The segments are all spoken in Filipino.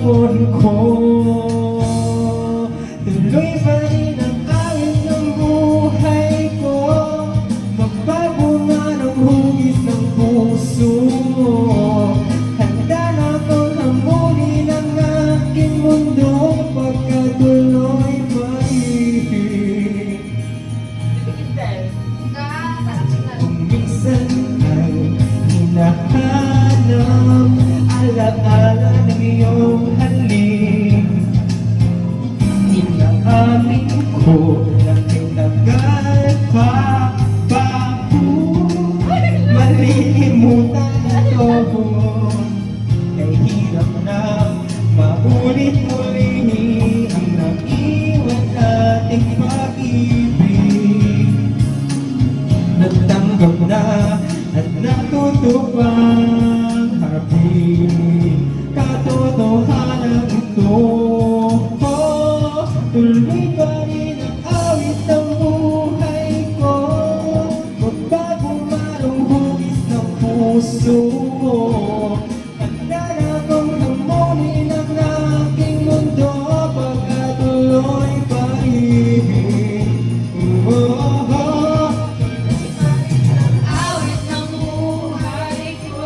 hamon ko. Tuloy pa rin ang awit ng buhay ko. Magbago man ang hugis ng puso mo. Handa na akong hamunin ang aking mundo pagkatuloy pa rin. Kung minsan ay hinahanap alaala ng iyong halik, inaamin ko na tinagal pa bago malilimutan ito. Kay hirap na maulit muli ang naiwan ating pag-ibig. Natanggap na at natutupang harapin katotohanan ito. Tuloy pa rin ang awit ng buhay ko. Magbago man ang hugis ng puso mo. Handa na akong hamunin ang aking mundo pagkatuloy pa rin. Awit ng buhay ko,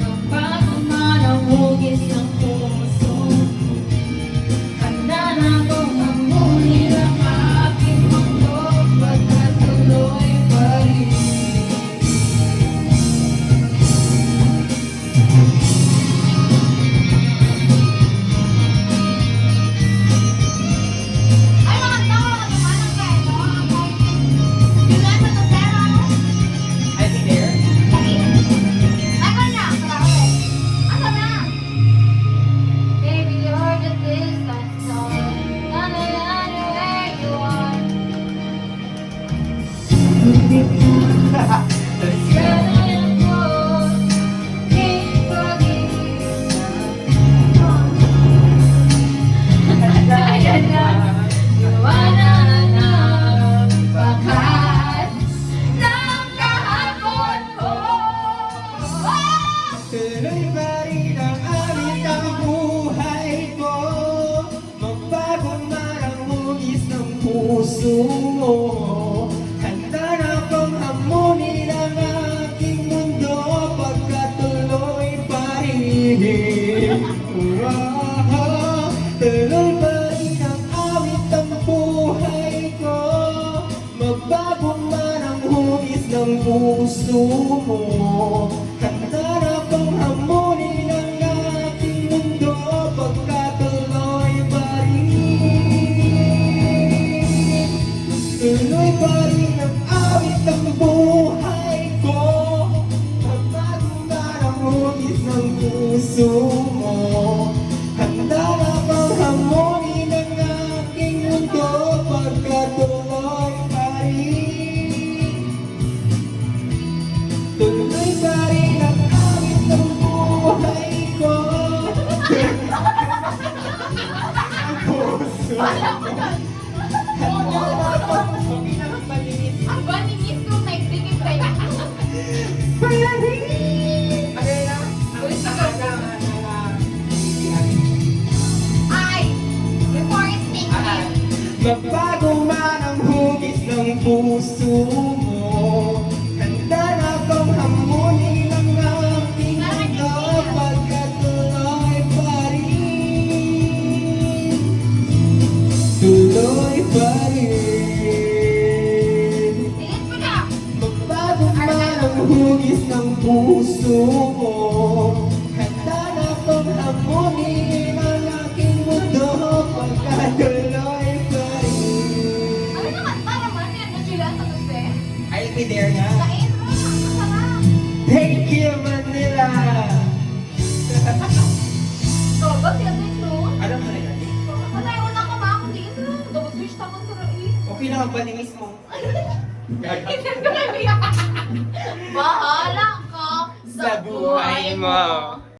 magbago man ang hugis ng puso. Handa na akong hamunin ang aking mundo pagkatuloy pa rin. Ay, maganda ko naman ang kayo. Bilan mo to, Sarah? I'll be there. Ako na, grabe. Ako na. Baby, you're the distance zone. No matter where you are. Kailan ko ipag-ibig? Ayan na, iwanan ang bakas ng kahapon ko. Tuloy pa rin ang awit ng buhay ko. Magbago man ang hugis ng puso mo. Handa na akong hamunin ang aking mundo pagkatuloy pa rin. Tuloy pa rin ang awit ng buhay ko. Magbago man ang hugis ng puso mo. Handa na akong hamunin ang aking mundo pagkatuloy pa rin. Tuloy pa rin ang awit ng buhay ko. Magbago man ang hugis ng puso mo. Handa na akong hamunin ang aking mundo pagkatuloy pa rin. Tuloy pa rin ang awit ng buhay ko. Ang puso mo. Handa na akong hamunin ang maliit Ang baninis ko, nagbigay kayo. pa rin. Ano na? Uy, sigaw ka. Ay, before it's thinking. Magbago man ang hugis ng puso mo. Handa na akong hamunin ang aking mundo pagkatuloy pa rin. Tuloy pa rin. Tingin ko na. Magbago man ang hugis ng puso mo. Handa na akong hamunin ang aking mundo pagkatuloy pa rin. Ano naman, para man yan, najulaan sa kasi. I'll be there nga. Sa intro, masarap. Thank you, Manila! So, ba siya sa intro? Alam mo na yan? Patay mo na ka ba ako dito? Double switch taman sa rai. Okay lang ang paninis mo. Bahala ka Sa buhay mo.